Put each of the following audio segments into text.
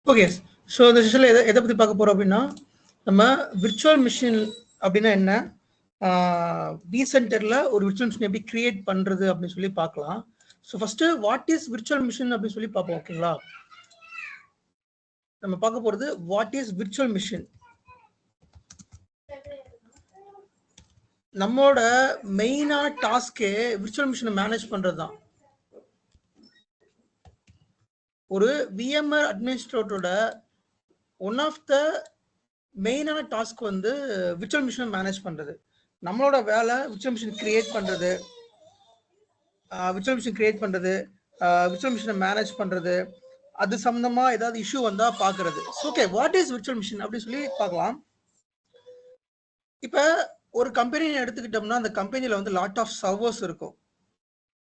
Okay. So இந்த செஷனில் எதை பற்றி பார்க்க போகிறோம் அப்படின்னா, நம்ம விர்ச்சுவல் மிஷின் அப்படின்னா என்ன, vCenter ஒரு விர்ச்சுவல் மிஷின் எப்படி கிரியேட் பண்ணுறது அப்படின்னு சொல்லி பார்க்கலாம். So first what is virtual machine அப்படின்னு சொல்லி பார்ப்போம். ஓகேங்களா, நம்ம பார்க்க போகிறது வாட் இஸ் விர்ச்சுவல் மிஷின். நம்மளோட மெயினான டாஸ்கே விர்ச்சுவல் மிஷினை மேனேஜ் பண்ணுறது தான். ஒரு VMware அட்மினிஸ்ட்ரேட்டரோட ஒன் ஆஃப் த மெயினான டாஸ்க் வந்து விர்ச்சுவல் மிஷினை மேனேஜ் பண்ணுறது. நம்மளோட வேலை விர்ச்சுவல் மிஷின் கிரியேட் பண்ணுறது, விர்ச்சுவல் மிஷினை மேனேஜ் பண்ணுறது, அது சம்மந்தமாக ஏதாவது இஷ்யூ வந்தால் பார்க்குறது. Okay, what is virtual machine அப்படின்னு சொல்லி பார்க்கலாம். இப்போ ஒரு கம்பெனியை எடுத்துக்கிட்டோம்னா அந்த கம்பெனியில் வந்து லாட் ஆஃப் சர்வர்ஸ் இருக்கும்.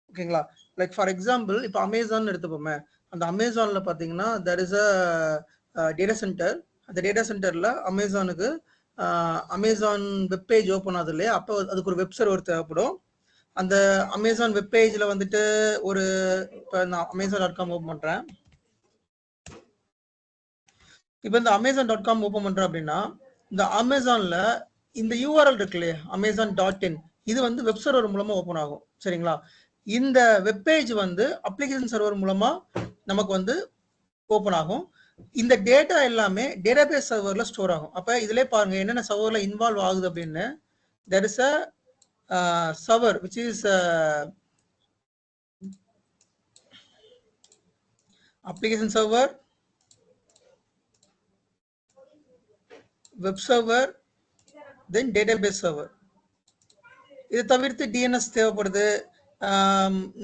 ஓகேங்களா, லைக் ஃபார் எக்ஸாம்பிள் இப்போ அமேசான் எடுத்துப்போமே, அந்த அமேசானில் பார்த்தீங்கன்னா there is a data centre. அந்த டேட்டா சென்டரில் அமேசானுக்கு அமேசான் வெப்பேஜ் ஓப்பன் ஆகுது இல்லையா, அப்போ அதுக்கு ஒரு வெப் சர்வர் தேவைப்படும். அந்த அமேசான் வெப்பேஜில் வந்துட்டு ஒரு இப்போ நான் Amazon.com ஓப்பன் பண்ணுறேன். இப்போ இந்த Amazon.com ஓப்பன் பண்ணுறேன் அப்படின்னா இந்த அமேசானில் இந்த URL இருக்கு இல்லையா, Amazon.in, இது வந்து வெப் சர்வர் மூலமாக ஓப்பன் ஆகும். சரிங்களா, இந்த வெப்பேஜ் வந்து அப்ளிகேஷன் சர்வர் மூலமாக நமக்கு வந்து ஓப்பன் ஆகும். இந்த டேட்டா எல்லாமே டேட்டாபேஸ் சர்வரில் ஸ்டோர் ஆகும். அப்போ இதிலே பாருங்கள் என்னென்ன சர்வரில் இன்வால்வ் ஆகுது அப்படின்னு. there is a server which is application server, web server, then database server. இது தவிர்த்து DNS தேவைப்படுது,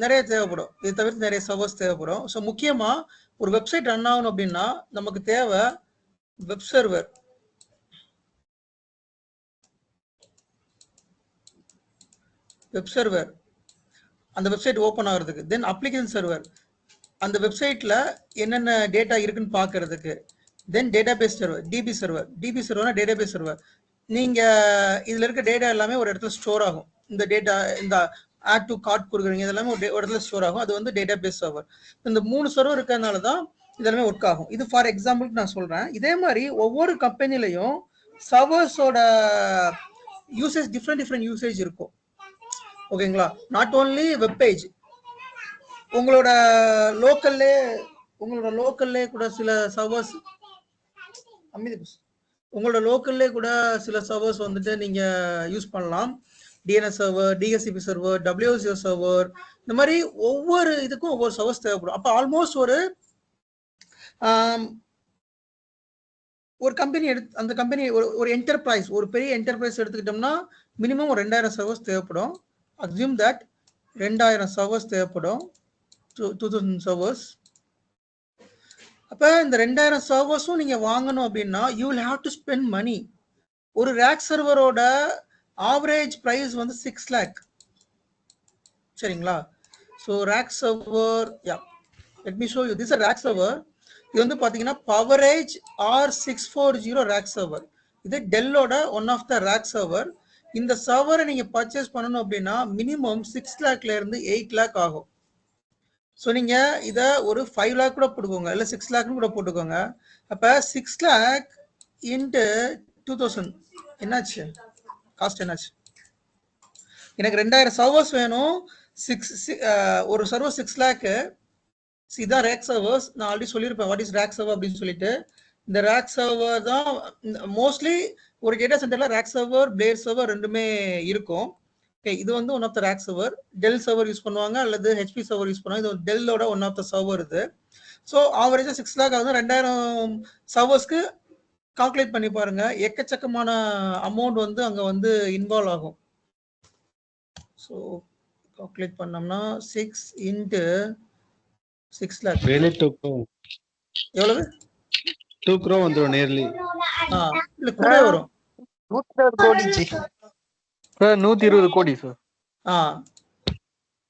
நிறைய தேவைப்படும். இது தவிர்த்து நிறைய சர்வர்ஸ் தேவைப்படும். ஸோ முக்கியமாக ஒரு வெப்சைட் ரன் ஆகணும் அப்படின்னா நமக்கு தேவை வெப் சர்வர். அந்த வெப்சைட் ஓப்பன் ஆகிறதுக்கு, தென் அப்ளிகேஷன் சர்வர், அந்த வெப்சைட்டில் என்னென்ன டேட்டா இருக்குன்னு பார்க்கறதுக்கு, தென் டேட்டாபேஸ் சர்வர், டிபி சர்வர்னா டேட்டாபேஸ் சர்வர். நீங்கள் இதில் இருக்க டேட்டா எல்லாமே ஒரு இடத்துல ஸ்டோர் ஆகும். இந்த டேட்டா, இந்த ஆட் டு கார்ட் கொடுக்குறீங்க, இதெல்லாமே ஒரு இடத்துல ஸ்டோர் ஆகும். அது வந்து டேட்டாபேஸ் சர்வர். இந்த 3 சர்வர் இருக்கிறதுனால தான் இதெல்லாமே ஒர்க் ஆகும். இது ஃபார் எக்ஸாம்பிளுக்கு நான் சொல்கிறேன். இதே மாதிரி ஒவ்வொரு கம்பெனிலையும் சர்வர்ஸோட யூசேஜ் டிஃப்ரெண்ட் யூசேஜ் இருக்கும். ஓகேங்களா, நாட் ஓன்லி வெப்பேஜ், உங்களோட லோக்கல்லே கூட சில சர்வர்ஸ் வந்துட்டு நீங்க யூஸ் பண்ணலாம். DNS server, DHCP server, WSO server, இந்த மாதிரி ஒவ்வொரு இதுக்கும் ஒவ்வொரு சர்வர்ஸ் தேவைப்படும். அப்போ ஆல்மோஸ்ட் ஒரு கம்பெனி அந்த கம்பெனி ஒரு என்டர்பிரைஸ், ஒரு பெரிய என்டர்பிரைஸ் எடுத்துக்கிட்டோம்னா மினிமம் ஒரு 2000 சர்வர்ஸ் தேவைப்படும். அஸ்யூம் தட் 2000 சர்வர்ஸ் தேவைப்படும், 2000 சர்வர்ஸ். அப்போ இந்த 2000 சர்வர்ஸும் நீங்கள் வாங்கணும் அப்படின்னா you will have to spend money. ஒரு ரேக் சர்வரோட ஆவரேஜ் ப்ரைஸ் வந்து 6 lakh. சரிங்களா, so rack server, let me show you this rack server. இது வந்து பார்த்தீங்கன்னா பவரேஜ் R640 ரேக் சர்வர். இது டெல்லோட one of the rack server. இந்த சர்வரை நீங்கள் பர்ச்சேஸ் பண்ணணும் அப்படின்னா மினிமம் 6 lakhலேருந்து 8 lakh ஆகும். ஸோ நீங்கள் இதை ஒரு 5 lakh கூட போட்டுக்கோங்க, இல்லை 6 lakh கூட போட்டுக்கோங்க. அப்போ 6 lakh இன்ட்டு 2000 என்னாச்சு, காஸ்ட் என்னாச்சு? எனக்கு 2000 சர்வர்ஸ் வேணும், ஒரு சர்வர் 6 lakh. இதான் ரேக் சர்வர்ஸ். நான் ஆல்ரெடி சொல்லியிருப்பேன் வாட் இஸ் ரேக் சர்வர் அப்படின்னு சொல்லிட்டு. இந்த ரேக் சர்வர் தான் மோஸ்ட்லி ஒரு டேட்டா சென்டரில் ரேக் சர்வர், பிளேட் சர்வர் ரெண்டுமே இருக்கும். ஓகே, இது வந்து one of the rack server. Dell server use பண்ணுவாங்க அல்லது HP சர்வர் யூஸ் பண்ணுவாங்க. இது டெல்லோட ஒன் ஆஃப் த சர்வர் இது. ஸோ ஆவரேஜாக 6 lakh ஆகுது. 2000 சர்வர்ஸ்க்கு கால்குலேட் பண்ணி பாருங்க, எக்கச்சக்கமான அமௌண்ட் வந்து அங்கே வந்து இன்வால்வ் ஆகும். ஸோ கால்குலேட் பண்ணோம்னா 6 into 6 lakh எவ்வளவு? 2 crore வந்துரும் நேர்லி. இல்ல கூட வரும். 120 கோடி சார், 120 கோடி சார்.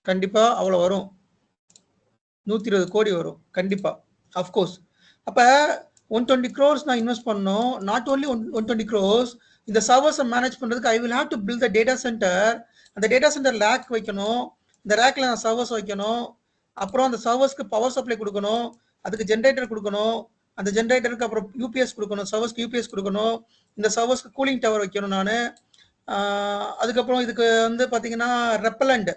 கண்டிப்பா அவ்வளவு வரும், 120 கோடி வரும் கண்டிப்பா, ஆஃப் கோர்ஸ். அப்ப 120 crores நான் இன்வெஸ்ட் பண்ணோம். நாட் ஓன்லி 120 crores, இந்த சர்வர்ஸை மேனேஜ் பண்றதுக்கு I will have to build the data centre. அந்த டேட்டா சென்டர் ரேக் வைக்கணும், இந்த ரேக்ல நான் சர்வர்ஸ் வைக்கணும், அப்புறம் அந்த சர்வர்ஸ்க்கு பவர் சப்ளை கொடுக்கணும், அதுக்கு ஜென்ரேட்டர் கொடுக்கணும், அந்த ஜென்ரேட்டருக்கு அப்புறம் யூபிஎஸ் கொடுக்கணும், சர்வர்ஸ்க்கு யூபிஎஸ் கொடுக்கணும், இந்த சர்வர்ஸ்க்கு கூலிங் டவர் வைக்கணும் நான். அதுக்கப்புறம் இதுக்கு வந்து பார்த்தீங்கன்னா ரெப்பலண்ட்,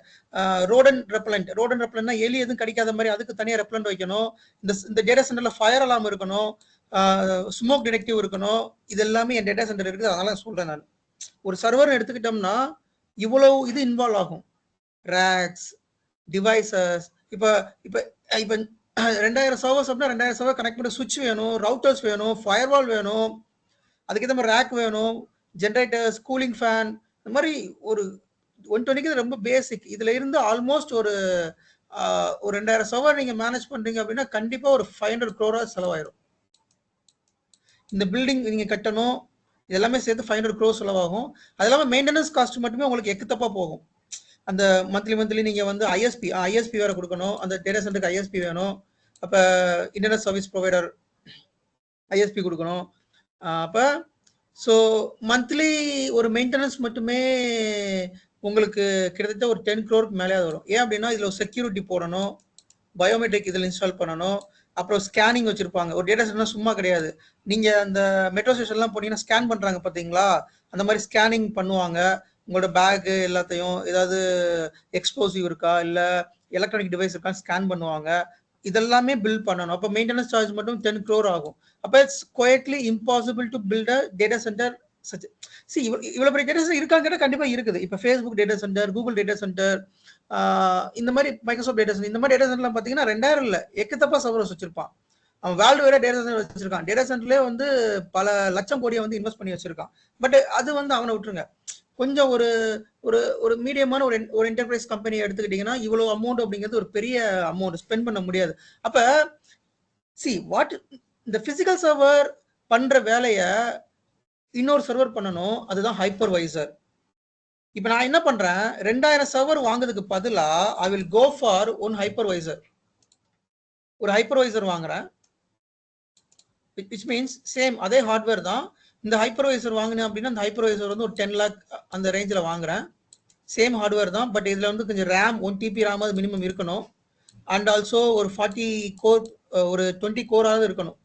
ரோடன் ரெப்பலண்ட்னா எலி எதுவும் கிடைக்காத மாதிரி அதுக்கு தனியாக ரெப்பலண்ட் வைக்கணும். இந்த டேட்டா சென்டரில் ஃபயர் அலாம் இருக்கணும், ஸ்மோக் டிடெக்டிவ் இருக்கணும். இது எல்லாமே என் டேட்டா சென்டர் இருக்குது, அதெல்லாம் சொல்கிறேன் நான். ஒரு சர்வர் எடுத்துக்கிட்டோம்னா இவ்வளவு இது இன்வால்வ் ஆகும். ரேக்ஸ், டிவைசஸ், இப்போ இப்போ இப்போ 2000 சர்வர்ஸ் அப்படின்னா 2000 சர்வர் கனெக்ட் பண்ண சுவிட்ச் வேணும், ரவுட்டர்ஸ் வேணும், ஃபயர்வால் வேணும், அதுக்கேற்ற மாதிரி ரேக் வேணும், ஜென்ரேட்டர்ஸ், கூலிங் ஃபேன், இந்த மாதிரி ஒரு 120க்கு ரொம்ப பேசிக். இதுல இருந்து ஆல்மோஸ்ட் ஒரு 2000 சர்வர் நீங்க மேனேஜ் பண்றீங்க அப்படின்னா கண்டிப்பா ஒரு 500 crore செலவாயிரும். இந்த பில்டிங் நீங்க கட்டணும், இதெல்லாமே சேர்த்து 500 crore செலவாகும். அது இல்லாமல் மெயின்டெனன்ஸ் காஸ்ட் மட்டுமே உங்களுக்கு எக்குத்தப்பா போகும். அந்த மந்த்லி நீங்க வந்து ஐஎஸ்பி வேற கொடுக்கணும், அந்த டேட்டா சென்டருக்கு ஐஎஸ்பி வேணும், அப்ப இன்டர்நெட் சர்வீஸ் ப்ரொவைடர் ஐஎஸ்பி கொடுக்கணும். அப்ப ஸோ மந்த்லி ஒரு மெயின்டெனன்ஸ் மட்டுமே உங்களுக்கு கிட்டத்தட்ட ஒரு 10 crore மேலே வரும். ஏன் அப்படின்னா இதுல ஒரு செக்யூரிட்டி போடணும், பயோமெட்ரிக் இதில் இன்ஸ்டால் பண்ணணும், அப்புறம் ஸ்கேனிங் வச்சிருப்பாங்க. ஒரு டேட்டா சென்டர் சும்மா கிடையாது. நீங்க அந்த மெட்ரோ ஸ்டேஷன்லாம் போனீங்கன்னா ஸ்கேன் பண்றாங்க பாத்தீங்களா, அந்த மாதிரி ஸ்கேனிங் பண்ணுவாங்க. உங்களோட பேக் எல்லாத்தையும் ஏதாவது எக்ஸ்ப்ளோசிவ் இருக்கா இல்ல எலக்ட்ரானிக் டிவைஸ் இருக்கா ஸ்கேன் பண்ணுவாங்க. இதெல்லாமே பில்ட் பண்ணணும். அப்போ மெயின்டெனன்ஸ் சார்ஜ் மட்டும் 10 crore ஆகும். அப்போ it's quietly impossible to build a data centre. இவ்வளவு பெரிய டேட்டா சென்டர் இருக்காங்க, கண்டிப்பா இருக்குது. இப்போ Facebook data centre, Google data centre, இந்த மாதிரி மைக்ரோசாஃப்ட் டேட்டா சென்டர், இந்த மாதிரி டேட்டா சென்டர்லாம் பார்த்தீங்கன்னா 2000 இல்லை எக்கத்தப்பா சர்வர்ஸ் வச்சிருப்பான். அவன் வேர்ல்டு வைடா டேட்டா சென்டர் வச்சிருக்கான். டேட்டா சென்டர்லேயே வந்து பல லட்சம் கோடியை வந்து இன்வெஸ்ட் பண்ணி வச்சிருக்கான். பட் அது வந்து அவனை விட்டுருங்க. கொஞ்சம் ஒரு ஒரு ஒரு மீடியமான ஒரு என்டர்பிரைஸ் கம்பெனி எடுத்துக்கிட்டீங்கன்னா இவ்வளவு அமௌண்ட் அப்படிங்கிறது ஒரு பெரிய அமௌண்ட் ஸ்பெண்ட் பண்ண முடியாது. அப்ப இந்த பிசிக்கல் சர்வர் பண்ற வேலையை இன்னொரு சர்வர் பண்ணணும், அதுதான் ஹைப்பர்வைசர். இப்ப நான் என்ன பண்றேன், 2000 சர்வர் வாங்குறதுக்கு பதிலா I will go for one hypervisor. ஒரு ஹைப்பர்வைசர் வாங்குறேன், which means சேம் அதே ஹார்ட்வேர் தான். இந்த ஹைப்பர்வைசர் வாங்கினேன் அப்படின்னா அந்த ஹைப்பர்வைசர் வந்து ஒரு 10 lakh அந்த ரேஞ்சில் வாங்குறேன். சேம் ஹார்ட்வேர் தான், பட் இதுல வந்து கொஞ்சம் ரேம் 1 TB ரேம் அது மினிமம் இருக்கணும். அண்ட் ஆல்சோ ஒரு 40 கோர், ஒரு 20 கோராவது இருக்கணும்.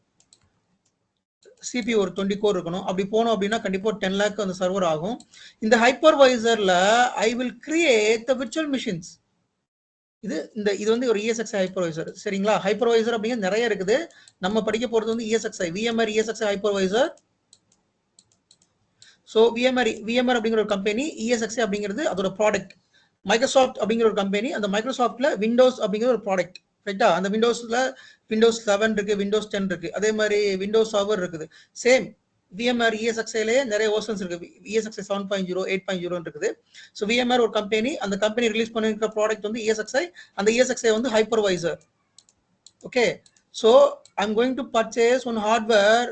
சிபி ஒரு 20 கோர் இருக்கணும். அப்படி போனோம் அப்படின்னா கண்டிப்பா 10 lakh அந்த சர்வர் ஆகும். இந்த ஹைப்பர்வைசர்ல I will create the virtual machines. இது வந்து ஒரு ESXi ஹைப்பர்வைசர். சரிங்களா? ஹைப்பர்வைசர் அப்படிங்கிறது நிறைய இருக்குது. நம்ம படிக்க போறது வந்து ESXi, VMware ESXi hypervisor. So VMR அப்படிங்கிற ஒரு கம்பெனி, ESXi அப்படிங்கிறது அதோட ப்ராடக்ட். மைக்ரோசாஃப்ட் அப்படிங்கிற ஒரு கம்பெனி, அந்த மைக்ரோசாஃப்ட்ல விண்டோஸ் அப்படிங்கிற ஒரு ப்ராடக்ட். ரைட்டா? அந்த விண்டோஸ்ல விண்டோஸ் 7 இருக்கு, விண்டோஸ் 10 இருக்கு, அதே மாதிரி விண்டோஸ் சர்வர் இருக்குது. சேம் விஎம்ஆர் ESXiலேயே நிறைய வெர்ஷன்ஸ் இருக்கு. ESXi 7.0, 8.0 இருக்குது. ஸோ விஎம்ஆர் ஒரு கம்பெனி, அந்த கம்பெனி ரிலீஸ் பண்ணிருக்கிற ப்ராடக்ட் வந்து ESXi. அந்த ESXi வந்து hypervisor. Okay, so I'm going to purchase one hardware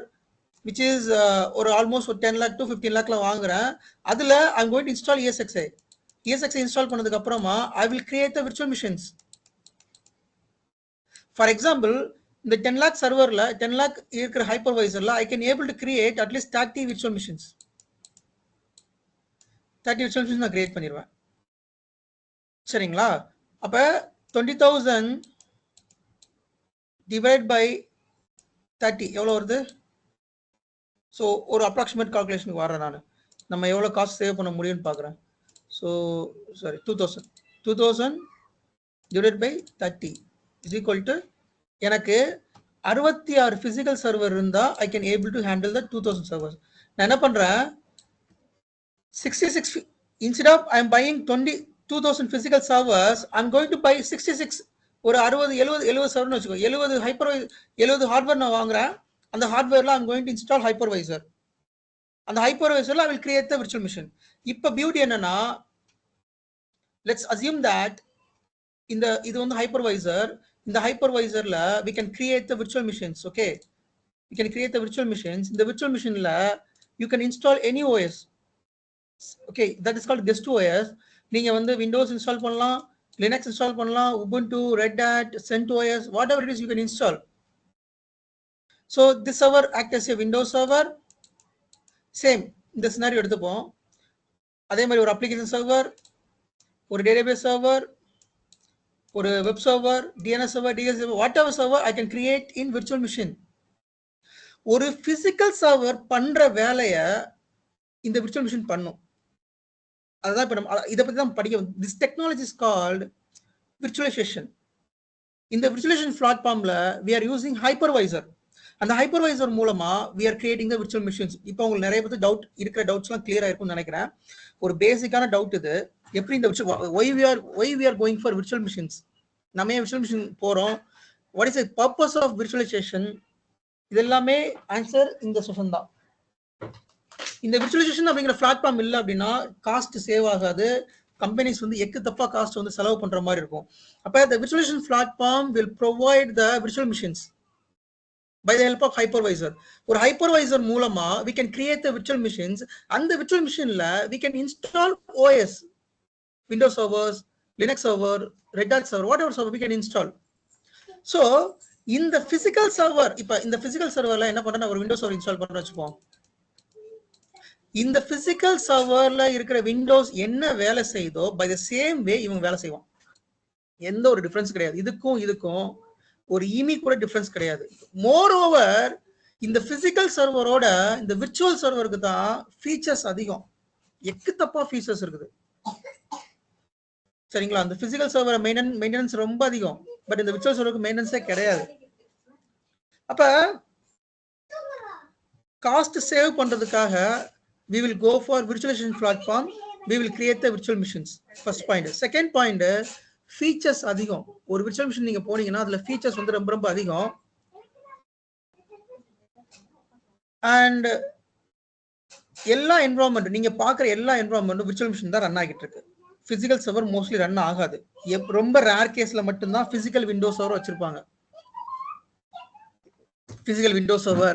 which is ஒரு ஆல்மோஸ்ட் ஒரு 10 lakh to 15 lakhல வாங்குறேன். அதுல I'm going to install ESXi. ESXi install பண்ணதுக்கு அப்புறமா I will create the virtual machines. For example, இந்த 10 lakh சர்வர்ல 10 lakh இருக்கிற ஹைப்பர்வைசர்ல I can able to create at least 30 virtual machines. 30 virtual machines நான் create பண்ணிடுவேன். சரிங்களா? அப்ப 20,000 டிவைட் பை 30 எவ்வளவு வருது? ஸோ ஒரு அப்ராக்சிமேட் கால்குலேஷனுக்கு வரேன் நான். நம்ம எவ்வளோ காஸ்ட் சேவ் பண்ண முடியும்னு பார்க்குறேன். So sorry, 2000 divide by 30 is equal to, எனக்கு 66 பிசிக்கல் சர்வர் இருந்தால் I can able to handle the 2000 servers. நான் என்ன பண்ணுறேன், 66 instead of I am buying 2000 physical servers, I am going to buy 66, ஒரு 60-70 சர்வர்னு வச்சுக்கோ, 70 ஹார்ட்வேர் நான் வாங்குறேன். அந்த ஹார்ட்வேர்ல I'm going to install hypervisor. அந்த ஹைப்பர்வைசர்ல I will create the virtual machine. இப்ப பியூட்டி என்னன்னா, let's assume that இது வந்து ஹைப்பர்வைசர். இந்த ஹைப்பர்வைசர்ல we can create the virtual machines. Okay, we can create the virtual machines. இந்த virtual machineல you can install any OS. Okay, that is called guest OS. நீங்க வந்து Windows install பண்ணலாம், Linux install பண்ணலாம், Ubuntu, Red Hat, CentOS, whatever it is you can install. So this server act as a Windows server. Same இந்த scenario எடுத்துப்போம். அதே மாதிரி ஒரு application server, ஒரு database server, ஒரு web server, DNS server, DNS server, whatever server I can create in virtual machine. ஒரு physical server பண்ற வேலையை இந்த விர்ச்சுவல் மிஷின் பண்ணும். அதுதான் இப்ப நம்ம இதை பத்தி தான் படிக்க. This technology is called virtualisation. இந்த விர்ச்சுவலைசேஷன் பிளாட்ஃபார்ம்ல we are using hypervisor. அந்த ஹைப்பர்வைசர் மூலமா we are creating the virtual machines. இப்போ உங்களுக்கு நிறைய பேர் டவுட் இருக்கிற டவுட்ஸ்லாம் கிளியரா இருக்கும்னு நினைக்கிறேன். ஒரு பேசிக்கான டவுட் இது. எப்படி இந்த why we are going for virtual machines? நம்ம ஏன் virtual machine போறோம்? What is the purpose of virtualization? இது எல்லாமே ஆன்சர் இந்த செஷன் தான். இந்த விர்ச்சுவலைசேஷன் அப்படிங்கிற பிளாட்ஃபார்ம் இல்லை அப்படின்னா காஸ்ட் சேவ் ஆகாது. கம்பெனிஸ் வந்து எக்கு தப்பா காஸ்ட் வந்து செலவு பண்ற மாதிரி இருக்கும். அப்ப the virtualization platform will provide the virtual machines by the help of hypervisor. ஒரு hypervisor மூலமா we can create the virtual machines. அந்த virtual machineல we can install OS, Windows servers, Linux server, Red Hat server, whatever server we can install. So இந்த physical server, இப்ப இந்த physical serverல என்ன பண்றேன்னா ஒரு Windows server install பண்றேன்னு வச்சுப்போம். இந்த பிசிக்கல் சர்வர்ல இருக்கிற விண்டோஸ் என்ன வேலை செய்தோ பை த சேம் வே இவங்க வேலை செய்வான். எந்த ஒரு டிஃபரன்ஸ் கிடையாது. இதுக்கும் ஒரு இமி கூட டிஃபரன்ஸ் கிடையாது. மோர் ஓவர் இந்த பிசிக்கல் சர்வரோட இந்த விர்ச்சுவல் சர்வருக்கு தான் ஃபீச்சர்ஸ் அதிகம். எக்கு தப்பா ஃபீச்சர்ஸ் இருக்குது. சரிங்களா? அந்த பிசிக்கல் சர்வர் மெயின்டெனன்ஸ் ரொம்ப அதிகம். பட் இந்த விர்ச்சுவல் சர்வருக்கு மெயின்டெனன்ஸே கிடையாது. அப்ப காஸ்ட் சேவ் பண்றதுக்காக we will go for virtualization platform. We will create the virtual machines. First point. Second point, features அதிகம். ஒரு virtual machine நீங்க போனீங்கன்னா அதுல features வந்து ரொம்ப அதிகம். And எல்லா environment நீங்க பார்க்குற எல்லா environment virtual machine தான் ரன் ஆகிட்டு இருக்கு. physical server mostly ரன் ஆகாது. ரொம்ப ரேர் கேஸ்ல மட்டும் தான் physical windows server வச்சிருப்பாங்க. physical windows server,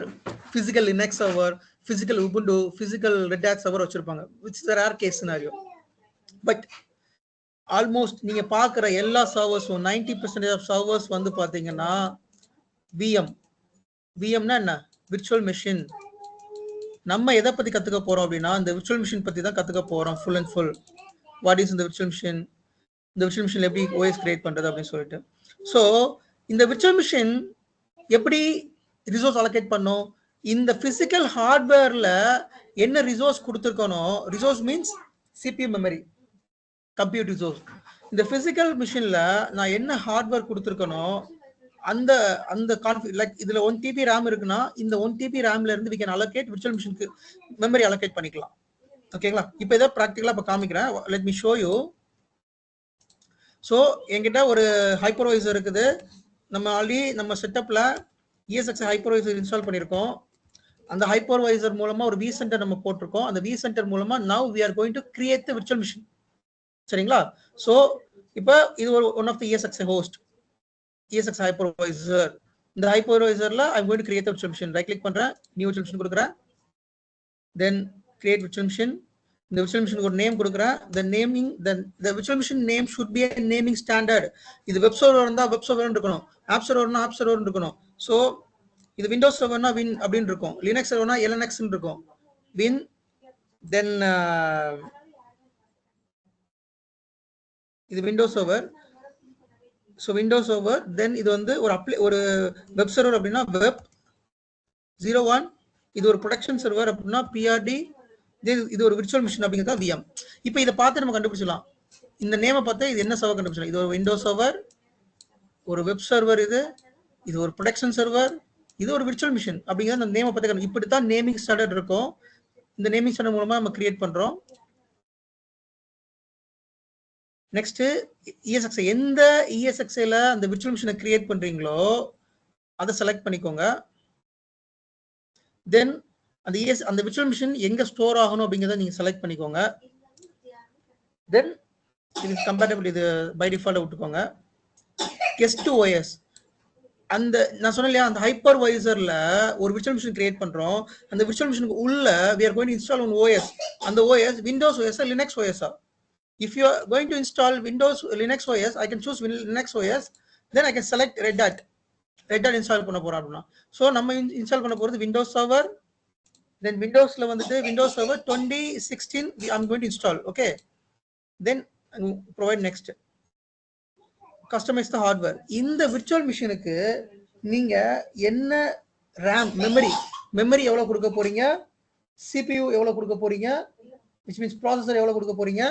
physical Linux server, physical Ubuntu, physical Red Hat server வச்சிருப்பாங்க, which is a rare case scenario. But almost நீங்க பார்க்குற எல்லா சர்வர்ஸும் 90% of servers வந்து பாத்தீங்கன்னா VMனா என்ன? Virtual machine. நம்ம எதை பத்தி கத்துக்க போறோம் அப்படின்னா இந்த விர்ச்சுவல் மிஷின் பத்தி தான் கத்துக்க போறோம் full and full. What is இந்த விர்ச்சுவல் மிஷின், இந்த விர்ச்சுவல் மிஷின் எப்படி ஓஎஸ் கிரியேட் பண்றது அப்படின்னு சொல்லிட்டு. ஸோ இந்த விர்ச்சுவல் மிஷின் எப்படி ரிசோர்ஸ் அலோகேட் பண்ணும்? இந்த பிசிக்கல் ஹார்ட்வேர்ல என்ன ரிசோர்ஸ் கொடுத்துருக்கணும்? Resource means CPU memory, compute resource. இந்த பிசிக்கல் மிஷின்ல நான் என்ன ஹார்ட்வேர் கொடுத்துருக்கணும் அந்த அந்த லைக் இதுல 1 TB RAM இருக்குன்னா இந்த 1 TB RAMல இருந்து we can allocate virtual machineக்கு மெமரி allocate பண்ணிக்கலாம். ஓகேங்களா? இப்போ இதை ப்ராக்டிகலா இப்போ காமிக்கிறேன். let me show you. So என்கிட்ட ஒரு ஹைப்பர்வைசர் இருக்குது. நம்ம ஆல்ரெடி நம்ம செட்டப்ல ESX ஹைப்பர்வைசர் இன்ஸ்டால் பண்ணியிருக்கோம். அந்த ஹைப்பர்வைசர் மூலமா ஒரு vCenter நம்ம போட்டிருக்கோம். அந்த vCenter மூலமா now we are going to create the virtual machine. சரிங்களா? ஸோ இப்போ இது ஒரு one of the ESX host, ESX hypervisor. இந்த hypervisorல I'm going to create a virtual machine. Right click பண்றேன், நியூ virtual machine கொடுக்குறேன். Then create virtual machine. இந்த virtual machine ஒரு நேம் கொடுக்குறேன். The naming, the virtual machine name should be a naming standard. இது web server இருந்தா web server இருக்கணும், app சர்வர்னா app server இருக்கணும். ஸோ இது விண்டோஸ் சர்வர்னா வின் அப்படின்னு இருக்கும், லினக்ஸ் சர்வர்னா LNX இருக்கும். வின், தென் இது Windows server. So Windows server, then இது வந்து ஒரு வெப் சர்வர் அப்படின்னா வெப் 01. இது ஒரு ப்ரொடக்ஷன் சர்வர் அப்படின்னா PRD. இது ஒரு விர்ச்சுவல் மிஷின் அப்படிங்கிறதா VM. இப்போ இதை பார்த்து நம்ம கண்டுபிடிச்சலாம். இந்த நேமை பார்த்து இது என்ன சர்வர் கண்டுபிடிச்சலாம். இது ஒரு விண்டோஸ் சர்வர், ஒரு வெப் சர்வர், இது ஒரு ப்ரொடக்ஷன் சர்வர், இது ஒரு விர்ச்சுவல் மிஷின் அப்படிங்கிறது அந்த நேமை பார்த்து இப்படித்தான் நேமிங் ஸ்டாண்டர்ட் இருக்கும். இந்த நேமிங் ஸ்டாண்டர்ட் மூலமா நம்ம கிரியேட் பண்றோம். நெக்ஸ்ட் ESX, எந்த ESXல அந்த விர்ச்சுவல் மிஷினை கிரியேட் பண்றீங்களோ அதை செலக்ட் பண்ணிக்கோங்க. தென் அந்த விர்ச்சுவல் மிஷின் எங்க ஸ்டோர் ஆகணும் அப்படிங்கிறத நீங்க செலக்ட் பண்ணிக்கோங்க. தென் இது கம்பேட்டபிள், இது பை டிஃபால்ட் விட்டுக்கோங்க. கெஸ்ட் OS, அந்த நான் சொன்னேன் இல்லையா, அந்த ஹைப்பர்வைசர்ல ஒரு விர்ச்சுவல் மிஷின் கிரியேட் பண்றோம். அந்த விர்ச்சுவல் மிஷினுக்கு உள்ள we are going to install one OS. அந்த OS Windows OS or Linux OS. If you are going to install Windows Linux OS, I can choose Linux OS. Then I can select Red Hat install பண்ண போறோம் அப்படின்னா. So நம்ம install பண்ண போறது Windows server. Then விண்டோஸ்ல வந்துட்டு Windows server 2016 I'm going to install. Okay, then provide next. Customise the hardware. இந்த virtual மிஷினுக்கு நீங்க என்ன RAM மெமரி மெமரி எவ்வளவு கொடுக்க போறீங்க, CPU எவ்வளவு கொடுக்க போறீங்க, which means ப்ராசஸர் எவ்வளவு கொடுக்க போறீங்க,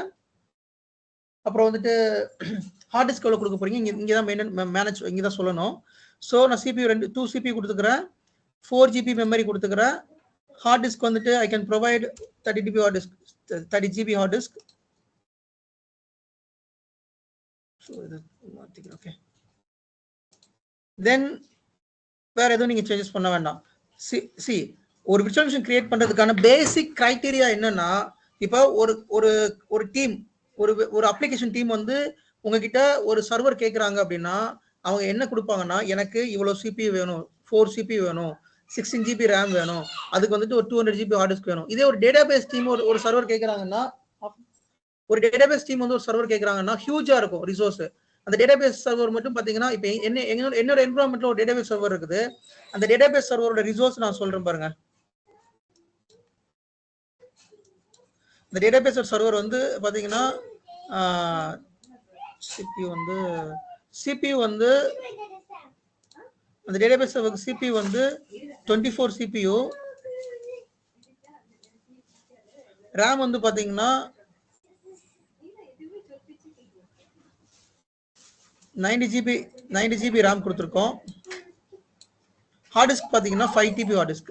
அப்புறம் வந்துட்டு ஹார்ட் டிஸ்க் எவ்வளவு கொடுக்க போறீங்க, இங்க தான் மேனேஜ் இங்க தான் சொல்லணும். ஸோ நான் CPU 2 CPU கொடுத்துக்கிறேன், 4 GB மெமரி கொடுத்துக்கிறேன். ஹார்ட் டிஸ்க் வந்துட்டு I can provide 30 GB hard disk, 30 GB hard disk. So இது மாத்திக்கிறேன். ஓகே, தென் வேற எதுவும் நீங்க சேஞ்சஸ் பண்ண வேண்டாம். சி ஒரு விர்ச்சுவல் மிஷின் கிரியேட் பண்றதுக்கான பேசிக் கிரைட்டீரியா என்னன்னா, இப்போ ஒரு ஒரு ஒரு டீம், ஒரு அப்ளிகேஷன் டீம் வந்து உங்ககிட்ட ஒரு சர்வர் கேட்குறாங்க அப்படின்னா அவங்க என்ன கொடுப்பாங்கன்னா, எனக்கு இவ்வளோ CPU வேணும், 4 CPU வேணும், 16 GB ரேம் வேணும், அதுக்கு வந்துட்டு ஒரு 200 GB ஹார்ட் டிஸ்க் வேணும். இதே ஒரு டேட்டாபேஸ் டீம் ஒரு சர்வர் கேட்குறாங்கன்னா, ஒரு டேட்டாபேஸ் டீம் வந்து ஒரு சர்வர் கேட்குறாங்கன்னா ஹியூஜா இருக்கும் ரிசோர்ஸ். அந்த டேட்டாபேஸ் சர்வர் மட்டும் பார்த்தீங்கன்னா, இப்போ என்னோட என்வரான்மெண்ட்ல ஒரு டேட்டாபேஸ் சர்வர் இருக்குது. அந்த டேட்டாபேஸ் சர்வரோட ரிசோர்ஸ் நான் சொல்றேன் பாருங்க. இந்த டேட்டாபேஸ் சர்வர் வந்து பார்த்தீங்கன்னா CPU வந்து அந்த டேட்டாபேஸ் சர்வருக்கு CPU வந்து 24 CPU, ரேம் வந்து பார்த்தீங்கன்னா 90 GB ரேம் கொடுத்துருக்கோம். ஹார்ட் டிஸ்க் பார்த்தீங்கன்னா 5 TB ஹார்ட் டிஸ்க்.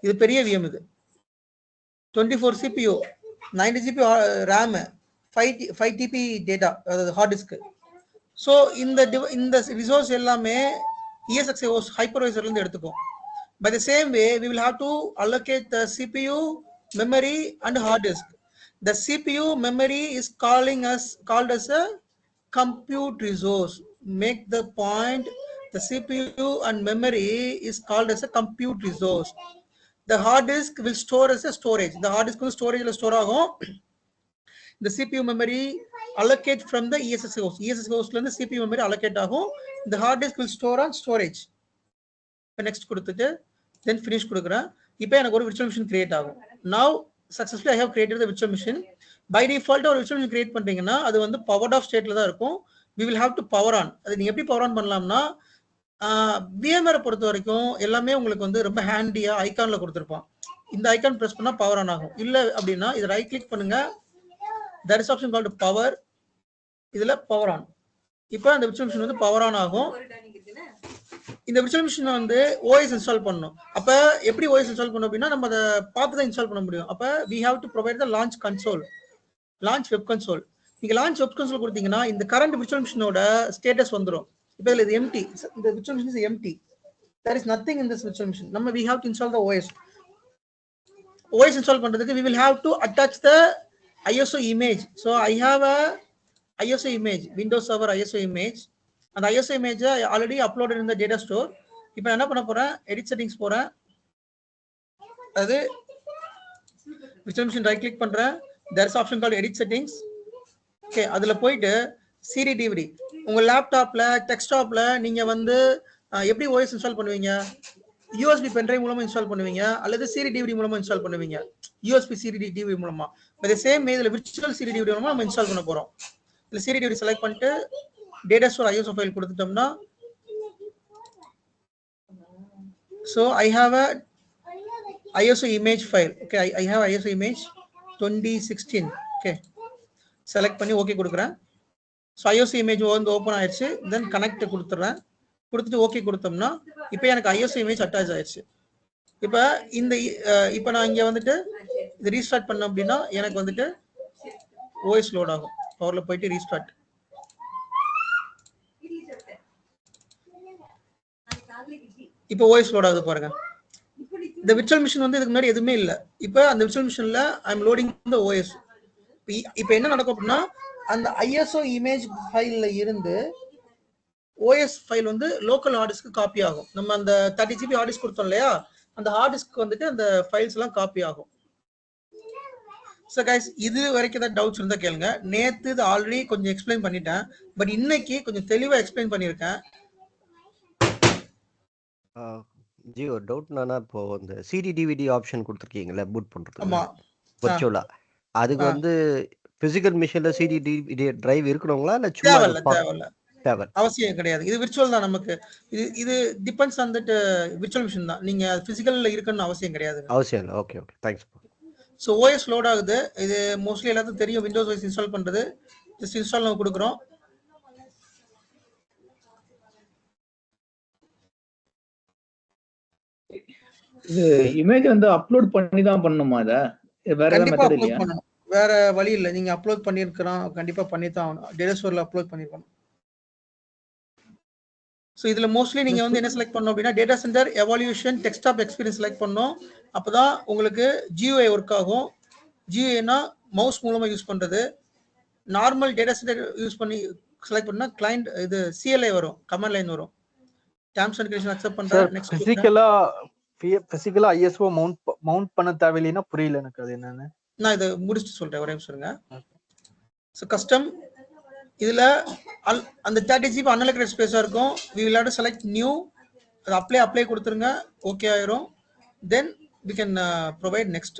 இது பெரிய VM. இது 24 CPU, 90 GB RAM, 5 TB data, அதாவது ஹார்ட் டிஸ்க். ஸோ இந்த ரிசோர்ஸ் எல்லாமே ESXi host ஹைப்பர்வைசர்லேருந்து எடுத்துக்கும். By the same way, we will have to allocate the CPU, memory, and hard disk. The CPU memory is called as a compute resource. Make the point, the CPU and memory is called as a compute resource. The hard disk will store as a storage. The hard disk will storage la store agum. The CPU memory allocate from the ESXi host. ESXi host la CPU memory allocate agum. The hard disk will store on storage. Next கொடுத்துட்டு then finish கொடுக்குறேன். இப்போ எனக்கு ஒரு virtual machine create ஆகும். Now successfully I have created the virtual machine. By default ஒரு virtual machine create பண்றீங்கன்னா அது வந்து powered off stateல தான் இருக்கும். We will have to power on. அது நீங்க எப்படி power on பண்ணலாம்னா, VMware பொறுத்த வரைக்கும் எல்லாமே உங்களுக்கு வந்து ரொம்ப ஹேண்டியா ஐகான்ல கொடுத்துருப்பான். இந்த ஐகான் பிரஸ் பண்ணா பவர் ஆன் ஆகும். இல்ல அப்படின்னா இதை ரைட் கிளிக் பண்ணுங்க, there is option called power, இதுல பவர் ஆன். இப்போ அந்த virtual machine வந்து பவர் ஆன் ஆகும். இந்த விர்ச்சுவல் மிஷினை வந்து OS இன்ஸ்டால் பண்ணணும். அப்ப எப்படி OS இன்ஸ்டால் பண்ணணும் அப்படின்னா நம்ம அதை பார்த்து தான் இன்ஸ்டால் பண்ண முடியும். அப்ப we have to provide the launch console, launch web console. நீங்க launch web console கொடுத்தீங்கன்னா இந்த கரண்ட் விர்ச்சுவல் மிஷினோட ஸ்டேட்டஸ் வந்துடும். இப்போ இதுல இது எம்டி, இந்த virtual machine is empty, there is nothing in this virtual machine. நம்ம we have to install the OS. OS install பண்றதுக்கு we will have to attach the ISO image. So I have a ISO image, Windows Server ISO image. அந்த ISO image already uploaded in the data store. இப்போ என்ன பண்ண போறேன், edit settings போறேன், அது virtual machine right click பண்றேன், there is option called edit settings. Okay, அதுல போயிட்டு CD DVD, உங்க லேப்டாப்ல டெஸ்க்டாப்ல நீங்க வந்து எப்படி OS இன்ஸ்டால் பண்ணுவீங்க, USB பென்ட்ரைவ் மூலமா இன்ஸ்டால் பண்ணுவீங்க அல்லது CD DVD மூலமா இன்ஸ்டால் பண்ணுவீங்க, USB CD DVD மூலமா. பட் the same way இதுல virtual CD DVD மூலமா நம்ம இன்ஸ்டால் பண்ண போறோம். இதுல CD DVD செலக்ட் பண்ணிட்டு data store ISO file கொடுத்துட்டோம்னா, so I have a ISO image file. Okay, I have ISO image 2016. Okay, select பண்ணி okay கொடுக்குறேன். so ISO image வந்து ஓபன் ஆயிடுச்சு. then connect கொடுத்துறேன். கொடுத்துட்டு okay கொடுத்தோம்னா இப்போ எனக்கு ISO image அட்டாச் ஆயிடுச்சு. இப்போ நான் இங்க வந்துட்டு இது ரீஸ்டார்ட் பண்ண அப்படின்னா எனக்கு வந்துட்டு OS லோட் ஆகும். பவர்ல போயிட்டு ரீஸ்டார்ட். இப்போ OS லோட் ஆகுது பாருங்க. இந்த விர்ச்சுவல் மிஷின் வந்து இதுக்கு முன்னாடி எதுவுமே இல்லை. இப்போ அந்த விர்ச்சுவல் மிஷின்ல I am loading the OS. இப்போ என்ன நடக்கும் அப்படின்னா அந்த ISO இமேஜ் ஃபைல்ல இருந்து OS ஃபைல் வந்து லோக்கல் ஹார்ட் டிஸ்க்கு காப்பி ஆகும். நம்ம அந்த 30 GB ஹார்ட் டிஸ்க் கொடுத்தோம் இல்லையா, அந்த ஹார்ட் டிஸ்க்கு வந்துட்டு அந்த ஃபைல்ஸ் எல்லாம் காப்பி ஆகும். ஸோ கைஸ், இது வரைக்கும் தான் டவுட்ஸ் இருந்தால் கேளுங்க. நேற்று இது ஆல்ரெடி கொஞ்சம் எக்ஸ்பிளைன் பண்ணிட்டேன், பட் இன்னைக்கு கொஞ்சம் தெளிவாக எக்ஸ்பிளைன் பண்ணியிருக்கேன். ஜி ஒரு டவுட் என்னன்னா, இப்போ இந்த சிடி டிவிடி ஆப்ஷன் கொடுத்துருக்கீங்களா பூட் பண்றது ஆமா, வர்ச்சுவலா, அதுக்கு வந்து பிசிக்கல் மிஷின்ல சிடி டிவிடி டிரைவ் இருக்கணுங்களா இல்ல சும்மா தேவையில்ல தேவையில்ல தேவை அவசியம் கிடையாது. இது விர்ச்சுவல் தான் நமக்கு. இது depends on that virtual machine தான். நீங்க பிசிக்கல்ல இருக்கணும்னு அவசியம் கிடையாது. அவசியம் இல்லை. Okay okay thanks. So OS load ஆகுது. இது மோஸ்ட்லி எல்லாத்துக்கும் தெரியும். விண்டோஸ் ஓஎஸ் இன்ஸ்டால் பண்றது. ஜஸ்ட் இன்ஸ்டால் நம்ம கொடுக்குறோம். இது இமேஜ் வந்து அப்லோட் பண்ணி தான் பண்ணணுமா? இத வேற ஏதாவது கண்டிப்பா மெத்தட் அப்லோட் இல்லையா? பண்ணணும். வேற வழி இல்லை. நீங்க அப்லோட் பண்ணிருக்கிறோம், கண்டிப்பா பண்ணி தான் ஆகணும். டேட்டா ஸ்டோர்ல அப்லோட் பண்ணிருக்கணும். ஸோ இதுல மோஸ்ட்லி நீங்க வந்து என்ன செலக்ட் பண்ணணும் அப்படின்னா data centre evaluation desktop experience select பண்ணணும். அப்பதான் உங்களுக்கு GUI ஒர்க் ஆகும். GUIனா மவுஸ் மூலமா யூஸ் பண்றது. நார்மல் டேட்டா சென்டர் யூஸ் பண்ணி செலக்ட் பண்ணா கிளையண்ட் இது CLI வரும், கமாண்ட் லைன் வரும். டெர்ம்ஸ் அண்ட் கண்டிஷன் அக்செப்ட் பண்றேன். நெக்ஸ்ட் பிசிக்கலா ISO மவுண்ட் பண்ண தேவையில்லைன்னா புரியல எனக்கு அது என்னன்னு. நான் இதை முடிச்சுட்டு சொல்றேன், ஒரே நிமிஷம் இருங்க. ஸோ கஸ்டம் இதுல அந்த 30 GB அன்அலோகேட்டட் ஸ்பேஸா இருக்கும். we will have to select new. அது அப்ளை கொடுத்துருங்க. ஓகே ஆயிரும். தென் we can provide next.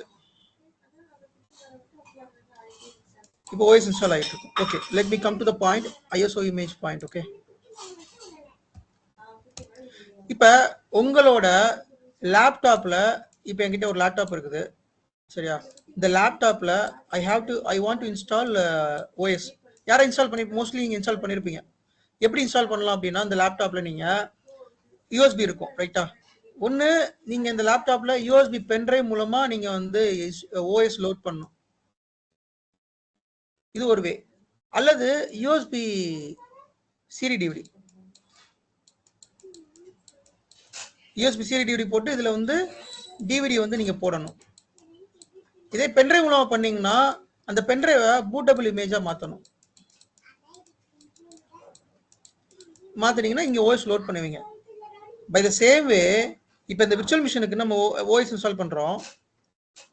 இப்போ OS இன்ஸ்டால் ஆயிட்டு இருக்கும். Okay, let me come to the point. ISO image point. Okay, இப்போ உங்களோட லேப்டாப்ல இப்போ என்கிட்ட ஒரு லேப்டாப் இருக்குது, சரியா? இந்த லேப்டாப்ல I want to install OS. யாரை இன்ஸ்டால் பண்ணி மோஸ்ட்லி நீங்க இன்ஸ்டால் பண்ணிருப்பீங்க. எப்படி இன்ஸ்டால் பண்ணலாம் அப்படின்னா இந்த லேப்டாப்ல நீங்க USB இருக்கும், ரைட்டா? ஒன்னு நீங்க இந்த லேப்டாப்ல USB பென்ட்ரைவ் மூலமா நீங்க வந்து OS லோட் பண்ணணும். இது ஒரு வே. அல்லது USB CD DVD போட்டு இதுல வந்து DVD வந்து நீங்க போடணும். இதே பென்ட்ரைவ் மூலமா பண்ணீங்கன்னா அந்த பென்ட்ரைவை பூட்டபிள் இமேஜா மாத்தணும். மாத்தினீங்கன்னா இங்க OS லோட் பண்ணுவீங்க. பை த சேம் வே இப்போ இந்த விர்ச்சுவல் மிஷினுக்கு நம்ம OS இன்ஸ்டால் பண்றோம்.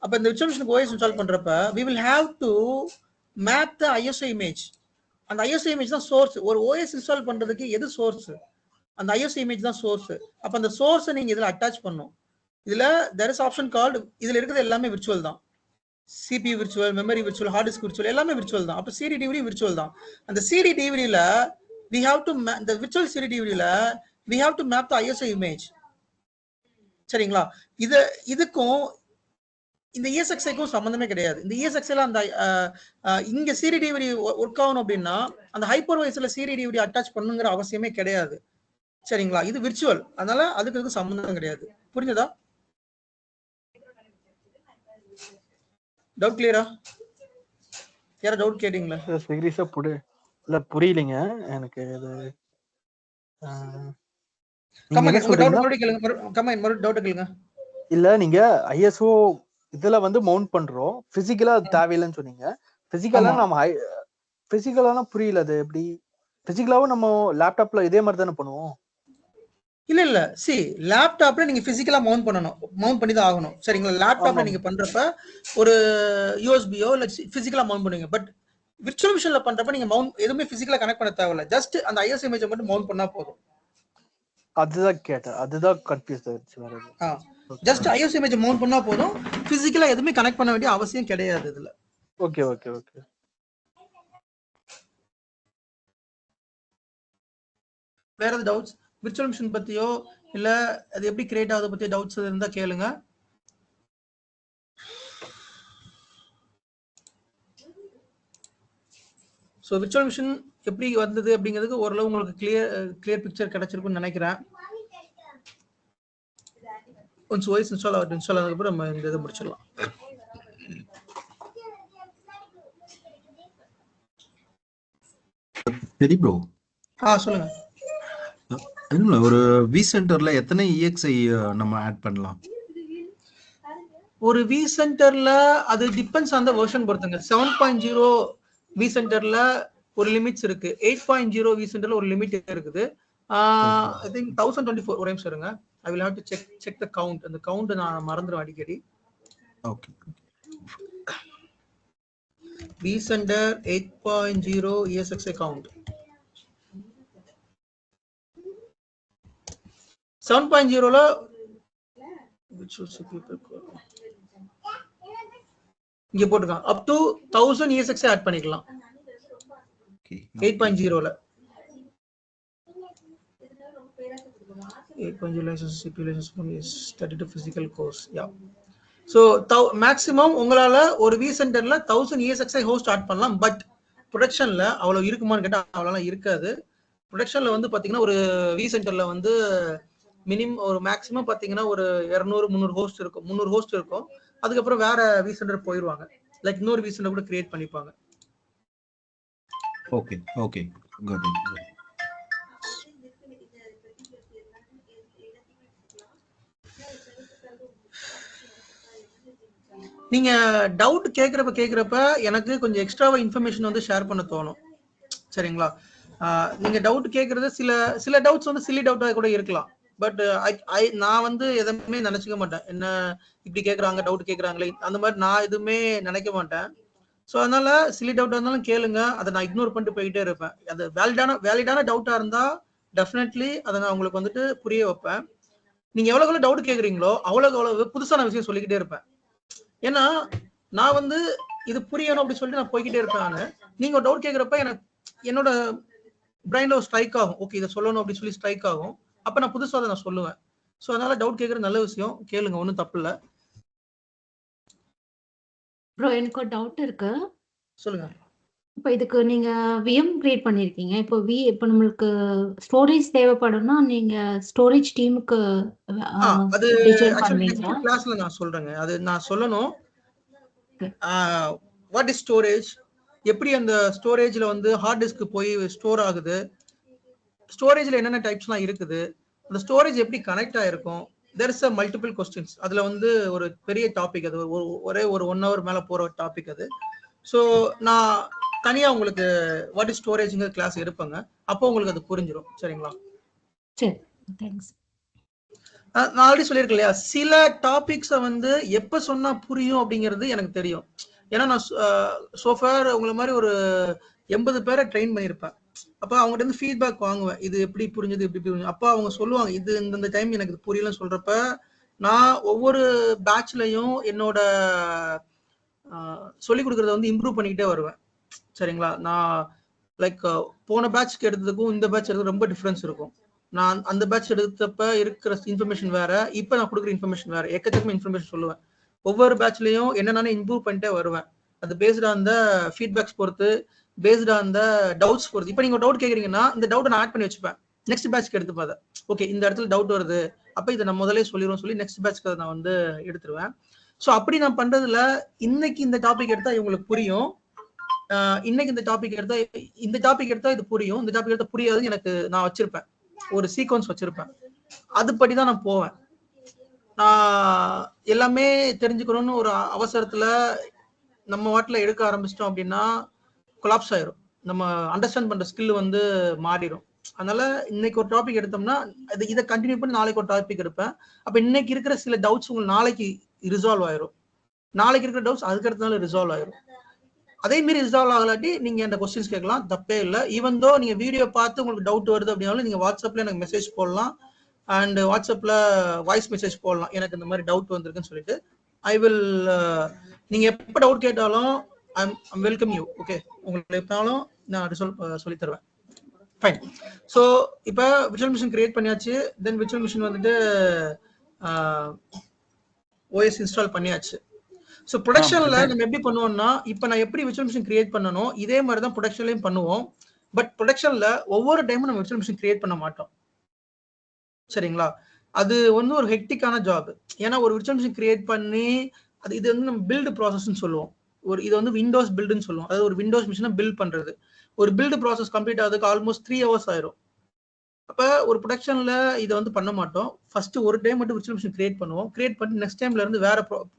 அப்ப இந்த விர்ச்சுவல் மிஷினுக்கு OS இன்ஸ்டால் பண்றப்ப we will have to map the ISO image. அந்த ISO image தான் சோர்ஸ். ஒரு OS இன்ஸ்டால் பண்றதுக்கு எது சோர்ஸ்? அந்த ISO image தான் சோர்ஸ். அப்ப அந்த சோர்ஸை நீங்க இதுல அட்டாச் பண்ணணும். இதுல there is option called, இதுல இருக்கிறது எல்லாமே விர்ச்சுவல் தான். CPU virtual, memory virtual, hard disk virtual, எல்லாமே விர்ச்சுவல் தான். அப்ப CD DVD விர்ச்சுவல் தான். அந்த CD DVDல we have to the virtual CD DVDல we have to map the ISO image. சரிங்களா? இதுக்கும் இந்த ESXiக்கும் சம்பந்தமே கிடையாது. இந்த ESXல அந்த இங்க CD DVD ஒர்க் ஆகணும் அப்படின்னா அந்த ஹைப்பர்வைசர்ல CD DVD அட்டாச் பண்ணுங்கிற அவசியமே கிடையாது. சரிங்களா? இது விர்ச்சுவல், அதனால அதுக்கு சம்பந்தம் கிடையாது. புரிஞ்சதா? டவுட் கிளியரா? யாரா டவுட் கேட்டீங்களா? சீரியஸா இல்ல புரியலைங்க எனக்கு இது. இல்ல நீங்க ISO இதுல வந்து மவுண்ட் பண்றோம், பிசிக்கலா தேவையில்லைன்னு சொன்னீங்க. பிசிக்கலானா புரியல. அது எப்படி பிசிக்கலாவும் நம்ம லேப்டாப்ல இதே மாதிரி தானே பண்ணுவோம்? இல்ல லேப்டாப்ல நீங்க பிசிக்கலா மவுண்ட் பண்ணி தான் ஆகணும். சரிங்களா? லேப்டாப்ல நீங்க பண்றப்ப ஒரு USBயோ இல்ல பிசிக்கலா மவுண்ட் பண்ணுவீங்க. பட் விர்ச்சுவல் மிஷின்ல பண்றப்ப நீங்க மவுண்ட் எதுவுமே பிசிக்கலா கனெக்ட் பண்ண தேவையில்ல. ஜஸ்ட் அந்த ISO இமேஜை மட்டும் மவுண்ட் பண்ணா போதும். அதுதான் கேட்டேன், அதுதான் கன்ஃபியூஸ் ஆயிடுச்சு. ஜஸ்ட் ISO இமேஜை மவுண்ட் பண்ணா போதும். பிசிக்கலா எதுவுமே கனெக்ட் பண்ண வேண்டிய அவசியம் கிடையாது இதுல. Okay okay okay. வேற ஏதாவது டவுட்ஸ் விர்ச்சுவல் மிஷின் பத்தியோ இல்ல அது எப்படி கிரியேட் ஆகுது பத்தி டவுட்ஸ் இருந்தா கேளுங்க. ஸோ விர்ச்சுவல் மிஷின் எப்படி வந்தது அப்படிங்கிறதுக்கு ஓரளவு உங்களுக்கு கிளியர் பிக்சர் கிடைச்சிருக்குன்னு நினைக்கிறேன். கொஞ்சம் OS இன்ஸ்டால் ஆனதுக்கப்புறம் நம்ம இந்த இதை முடிச்சிடலாம். சரி ப்ரோ. சொல்லுங்க. ஒரு vCenterல எத்தனை EXI நம்ம ஆட் பண்ணலாம்? ஒரு vCenterல அது டிபெண்ட்ஸ் ஆன் தி வெர்ஷன் பொறுத்துங்க. 7.0 vCenterல ஒரு லிமிட்ஸ் இருக்கு. 8.0 vCenterல ஒரு லிமிட் இருக்குது. I think 1024. ஒரே நிமிஷம் இருங்க. I will have to check the count. அந்த கவுண்ட் நான் மறந்துடுவேன் அடிக்கடி. ஓகே. vCenter 8.0 ESXi count. 7.0ல இங்க போட்டுருக்காங்க. up to 1000 ESXi ஆட் பண்ணிக்கலாம் 8.0ல. கொஞ்சம் licence CPU licence is study to physical course. Yeah. So maximum உங்களால் ஒரு வி சென்டரில் 1000 ESXi ஹோஸ்ட் ஸ்டார்ட் பண்ணலாம். பட் ப்ரொடக்ஷனில் அவ்வளோ இருக்குமான்னு கேட்டால் அவ்வளோலாம் இருக்காது. ப்ரொடக்ஷனில் வந்து பார்த்தீங்கன்னா ஒரு வி சென்டரில் வந்து மினிமம் ஒரு மேக்ஸிமம் பார்த்தீங்கன்னா ஒரு 200-300 ஹோஸ்ட் இருக்கும். 300 ஹோஸ்ட் இருக்கும். அதுக்கப்புறம் வேற வி சென்டர் போயிடுவாங்க. லைக் இன்னொரு வி சென்டர் கூட கிரியேட் பண்ணிப்பாங்க. Okay okay got it. நீங்க டவுட் கேட்குறப்ப எனக்கு கொஞ்சம் எக்ஸ்ட்ராவா இன்ஃபர்மேஷன் வந்து ஷேர் பண்ண தோணும். சரிங்களா? நீங்க டவுட் கேட்கறது சில டவுட்ஸ் வந்து சில்லி டவுட்டா கூட இருக்கலாம். பட் நான் வந்து எதுவுமே நினைச்சுக்க மாட்டேன். என்ன இப்படி கேட்குறாங்க, டவுட் கேட்குறாங்களே, அந்த மாதிரி நான் எதுவுமே நினைக்க மாட்டேன். ஸோ அதனால சில்லி டவுட்டாக இருந்தாலும் கேளுங்க, அதை நான் இக்னோர் பண்ணிட்டு போயிட்டே இருப்பேன். அது வேலிடான டவுட்டாக இருந்தால் டெஃபினெட்லி அதை நான் உங்களுக்கு வந்துட்டு புரிய வைப்பேன். நீங்க எவ்வளவு டவுட் கேட்குறீங்களோ அவ்வளவு புதுசான விஷயம் சொல்லிக்கிட்டே இருப்பேன். ஏன்னா நான் வந்து இது புரியணும் அப்படின்னு சொல்லிட்டு நான் போய்கிட்டே இருப்பேன். நீங்க டவுட் கேட்குறப்ப எனக்கு என்னோட பிரைன்ல ஒரு ஸ்ட்ரைக் ஆகும். ஓகே, இதை சொல்லணும் அப்படின்னு சொல்லி ஸ்ட்ரைக் ஆகும். அப்ப நான் புதுசாக அதை நான் சொல்லுவேன். ஸோ அதனால டவுட் கேட்கறது நல்ல விஷயம், கேளுங்க, ஒன்றும் தப்பு இல்லை. ப்ரோ எனக்கு ஒரு டவுட் இருக்கு. சொல்லுங்க. இப்போ இதுக்கு நீங்க விஎம் கிரியேட் பண்ணிருக்கீங்க. இப்போ நம்மளுக்கு ஸ்டோரேஜ் தேவைப்படும்னா நீங்க ஸ்டோரேஜ் டீமுக்கு அது டிசைன் ஆக்சுவலி பண்ணுவீங்களா? நெக்ஸ்ட் கிளாஸ்ல நான் சொல்றேங்க. அது நான் சொல்லணும். வாட் இஸ் ஸ்டோரேஜ், எப்படி அந்த ஸ்டோரேஜ்ல வந்து ஹார்ட் டிஸ்க் போய் ஸ்டோர் ஆகுது, ஸ்டோரேஜ்ல என்னென்ன டைப்ஸ்லாம் இருக்குது, அந்த ஸ்டோரேஜ் எப்படி கனெக்ட் ஆயிருக்கும், there is a multiple questions. அதுல வந்து ஒரு பெரிய டாபிக், அது ஒரே ஒரு 1 hour மேல போற டாபிக் அது. ஸோ நான் தனியா உங்களுக்கு வாட் இஸ் ஸ்டோரேஜ்ங்கிற கிளாஸ் எடுப்பேங்க. அப்போ உங்களுக்கு அது புரிஞ்சிடும். சரிங்களா? சரி, தேங்க்ஸ். நான் ஆல்ரெடி சொல்லியிருக்கேன் இல்லையா, சில டாபிக்ஸை வந்து எப்போ சொன்னா புரியும் அப்படிங்கிறது எனக்கு தெரியும். ஏன்னா நான் சோஃபார் உங்களை மாதிரி ஒரு 80 பேரை ட்ரெயின் பண்ணியிருப்பேன். அப்போ அவங்ககிட்ட இருந்து ஃபீட்பேக் வாங்குவேன், இது எப்படி புரிஞ்சது, எப்படி புரிஞ்சு. அப்போ அவங்க சொல்லுவாங்க இது இந்த டைம் எனக்கு புரியலன்னு சொல்றப்ப நான் ஒவ்வொரு பேட்ச்லையும் என்னோட சொல்லிக் கொடுக்கறத வந்து இம்ப்ரூவ் பண்ணிக்கிட்டே வருவேன். சரிங்களா? நான் லைக் போன பேட்ச்க்கு எடுத்ததுக்கும் இந்த பேட்ச் எடுத்து ரொம்ப டிஃப்ரென்ஸ் இருக்கும். நான் அந்த பேட்ச் எடுத்தப்ப இருக்கிற இன்ஃபர்மேஷன் வேற, இப்போ நான் கொடுக்குற இன்ஃபர்மேஷன் வேற. எக்கச்சக்கமா இன்ஃபர்மேஷன் சொல்லுவேன். ஒவ்வொரு பேட்ச்லையும் என்னென்ன இம்ப்ரூவ் பண்ணிட்டே வருவேன். அது பேஸ்டா அந்த ஃபீட்பேக்ஸ் பொறுத்து, பேஸ்டா அந்த டவுட்ஸ் பொறுத்து. இப்போ நீங்க டவுட் கேட்குறீங்கன்னா இந்த டவுட்டை நான் ஆட் பண்ணி வச்சுப்பேன். நெக்ஸ்ட் பேட்ச்க்கு எடுத்து பார்த்தேன், ஓகே இந்த இடத்துல டவுட் வருது, அப்போ இதை நான் முதலே சொல்லிடுவோம் சொல்லி நெக்ஸ்ட் பேட்ச்க்கு அதை நான் வந்து எடுத்துருவேன். ஸோ அப்படி நான் பண்றதுல இன்னைக்கு இந்த டாபிக் எடுத்தா இவங்களுக்கு புரியும், இன்னைக்கு இந்த டாபிக் எடுத்தா இது புரியும், இந்த டாபிக் எடுத்தா புரியாது. எனக்கு நான் வச்சிருப்பேன், ஒரு சீக்வன்ஸ் வச்சிருப்பேன். அதுபடிதான் நான் போவேன். நான் எல்லாமே தெரிஞ்சுக்கணும்னு ஒரு அவசரத்துல நம்ம வாட்டில் எடுக்க ஆரம்பிச்சிட்டோம் அப்படின்னா கொலாப்ஸ் ஆயிரும். நம்ம அண்டர்ஸ்டாண்ட் பண்ற ஸ்கில் வந்து மாறிடும். அதனால இன்னைக்கு ஒரு டாபிக் எடுத்தோம்னா இதை கண்டினியூ பண்ணி நாளைக்கு ஒரு டாபிக் எடுப்பேன். அப்ப இன்னைக்கு இருக்கிற சில டவுட்ஸ் உங்களுக்கு நாளைக்கு ரிசால்வ் ஆயிரும். நாளைக்கு இருக்கிற டவுட்ஸ் அதுக்கு அடுத்த ரிசால்வ் ஆயிரும். அதே மாதிரி ரிசால்வ் ஆகலாட்டி நீங்க அந்த கொஸ்டின்ஸ் கேட்கலாம், தப்பே இல்லை. ஈவன் தோ நீங்க வீடியோ பார்த்து உங்களுக்கு டவுட் வருது அப்படின்னாலும் நீங்க வாட்ஸ்அப்ல எனக்கு மெசேஜ் போடலாம். அண்ட் வாட்ஸ்அப்ல வாய்ஸ் மெசேஜ் போடலாம், எனக்கு இந்த மாதிரி டவுட் வந்திருக்குன்னு சொல்லிட்டு. ஐ வில் நீங்க எப்போ டவுட் கேட்டாலும் ஐம் வெல்கம் யூ. ஓகே, உங்களுக்கு எப்பனாலும் நான் ரிசால்வ் சொல்லி தருவேன். ஃபைன். ஸோ இப்போ விர்ச்சுவல் மிஷின் கிரியேட் பண்ணியாச்சு. தென் விர்ச்சுவல் மிஷின் வந்துட்டு ஓஎஸ் இன்ஸ்டால் பண்ணியாச்சு. ஸோ ப்ரொடக்ஷன்ல நம்ம எப்படி பண்ணுவோம்னா, இப்போ நான் எப்படி விர்ச்சுவல் மிஷின் கிரியேட் பண்ணணும் இதே மாதிரி தான் ப்ரொடக்ஷன்லையும் பண்ணுவோம். பட் ப்ரொடக்ஷன்ல ஒவ்வொரு டைமும் நம்ம விர்ச்சுவல் மிஷின் கிரியேட் பண்ண மாட்டோம். சரிங்களா? அது வந்து ஒரு ஹெக்டிக்கான ஜாப். ஏன்னா ஒரு விர்ச்சுவல் மிஷின் கிரியேட் பண்ணி இது வந்து நம்ம பில்டு ப்ராசஸ்ன்னு சொல்லுவோம். இது வந்து விண்டோஸ் பில்டுன்னு சொல்லுவோம். அதாவது ஒரு விண்டோஸ் மிஷினை பில்ட் பண்றது, ஒரு பில்டு ப்ராசஸ் கம்ப்ளீட் ஆகுதுக்கு ஆல்மோஸ்ட் 3 hours ஆயிரும். அப்ப ஒரு ப்ரொடக்ஷன்ல இதை வந்து பண்ண மாட்டோம். ஃபர்ஸ்ட் ஒரு டைம் மட்டும் விர்ச்சுவல் மிஷின் கிரியேட் பண்ணுவோம். கிரியேட் பண்ணி நெக்ஸ்ட் டைம்ல இருந்து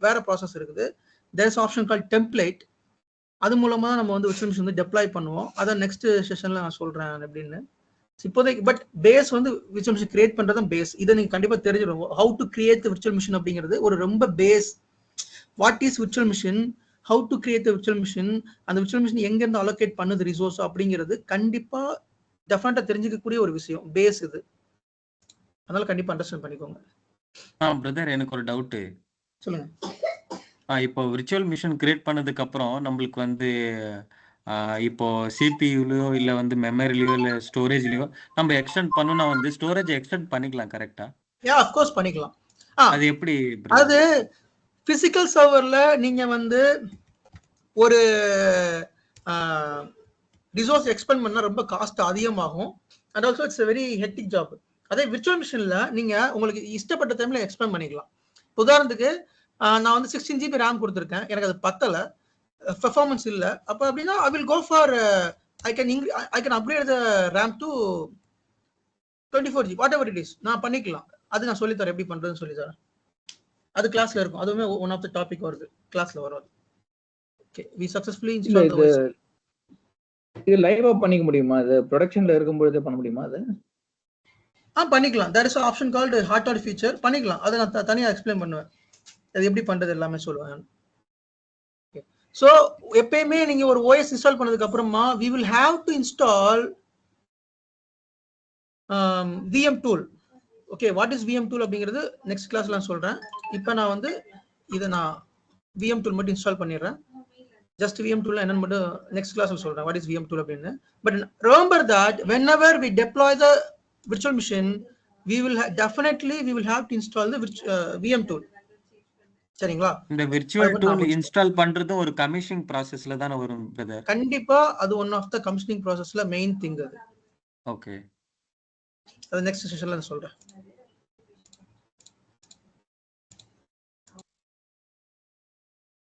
வேற ப்ராசஸ் இருக்குது. There is option call template. அது மூலமா நம்ம வந்து விர்ச்சுவல் மிஷின் வந்து டெப்ளாய் பண்ணுவோம். அதை நெக்ஸ்ட் செஷன்ல நான் சொல்றேன் எப்படின்னு. இப்போதைக்கு பட் பேஸ் வந்து விர்ச்சுவல் மிஷின் கிரியேட் பண்றது தான் பேஸ். இதை நீங்க கண்டிப்பா தெரிஞ்சிடும். How to create virtual machine அப்படிங்கிறது ஒரு ரொம்ப base. What is virtual machine, how to create virtual machine, அந்த விர்ச்சுவல் மிஷின் எங்க இருந்து அலோகேட் பண்ணுது ரிசோர்ஸ் அப்படிங்கிறது கண்டிப்பா டெஃபினட்டா தெரிஞ்சுக்கக்கூடிய ஒரு விஷயம், பேஸ் இது. அதனால கண்டிப்பா அண்டர்ஸ்டாண்ட் பண்ணிக்கோங்க. பிரதர் எனக்கு ஒரு டவுட். சொல்லுங்க. இப்போ விர்ச்சுவல் மிஷின் கிரியேட் பண்ணதுக்கு அப்புறம் நம்மளுக்கு வந்து இப்போ சிபியூலயோ இல்லை வந்து மெமரிலையோ இல்லை ஸ்டோரேஜ்லையோ நம்ம எக்ஸ்டெண்ட் பண்ணணும்னா வந்து ஸ்டோரேஜ் எக்ஸ்டெண்ட் பண்ணிக்கலாம் கரெக்டா? அஃப்கோர்ஸ் பண்ணிக்கலாம். அது எப்படி அது பிசிக்கல் சர்வர்ல நீங்க வந்து ஒரு ரிசோர்ஸ் எக்ஸ்பெண்ட் பண்ணா ரொம்ப காஸ்ட் அதிகமாகும். And also it's very hectic job. அதே விர்ச்சுவல் மிஷின்ல நீங்க உங்களுக்கு இஷ்டப்பட்ட டைம்ல எக்ஸ்பெண்ட் பண்ணிக்கலாம். உதாரணத்துக்கு நான் வந்து 16 GB ரேம் கொடுத்துருக்கேன், எனக்கு அது பத்தல, பெர்ஃபார்மன்ஸ் இல்லை, அப்போ அப்படின்னா I will go for I can upgrade the RAM to 24 GB whatever it is. நான் பண்ணிக்கலாம். அது நான் சொல்லித்தரேன் எப்படி பண்றதுன்னு சொல்லித்தரேன். அது கிளாஸ்ல இருக்கும். அதுவுமே ஒன் ஆஃப் த டாபிக் வருது, கிளாஸ்ல வரும். Okay, we successfully install the OS. இது லைவா பண்ணிக்க முடியுமா? அது ப்ரொடக்ஷன்ல இருக்கும்போதே பண்ண முடியுமா? அது பண்ணிக்கலாம். There is option called hot add feature. பண்ணிக்கலாம். அதை நான் தனியாக எக்ஸ்பிளைன் பண்ணுவேன், அது எப்படி பண்றது எல்லாமே சொல்லுவேன். ஸோ எப்பயுமே நீங்க ஒரு OS இன்ஸ்டால் பண்ணதுக்கு அப்புறமா we will have to install VM tool. Okay, what is VM tool அப்படிங்கிறது நெக்ஸ்ட் கிளாஸ்ல நான் சொல்றேன். இப்போ நான் வந்து இதை நான் VM tool மட்டும் இன்ஸ்டால் பண்ணிடுறேன். ஜஸ்ட் VM tool என்னன்னு மட்டும் நெக்ஸ்ட் கிளாஸ்ல சொல்றேன், வாட் இஸ் VM tool அப்படின்னு. But remember that whenever we deploy the virtual machine, we will have to install the VM tool. சரிங்களா? இந்த விர்ச்சுவல் டூல் இன்ஸ்டால் பண்றது ஒரு கமிஷனிங் ப்ராசஸ்ல தான வரும் பிரதர்? கண்டிப்பா அது ஒன் ஆஃப் த கமிஷனிங் ப்ராசஸ்ல மெயின் திங் அது. ஓகே, அது நெக்ஸ்ட் செஷன்ல நான் சொல்றேன்.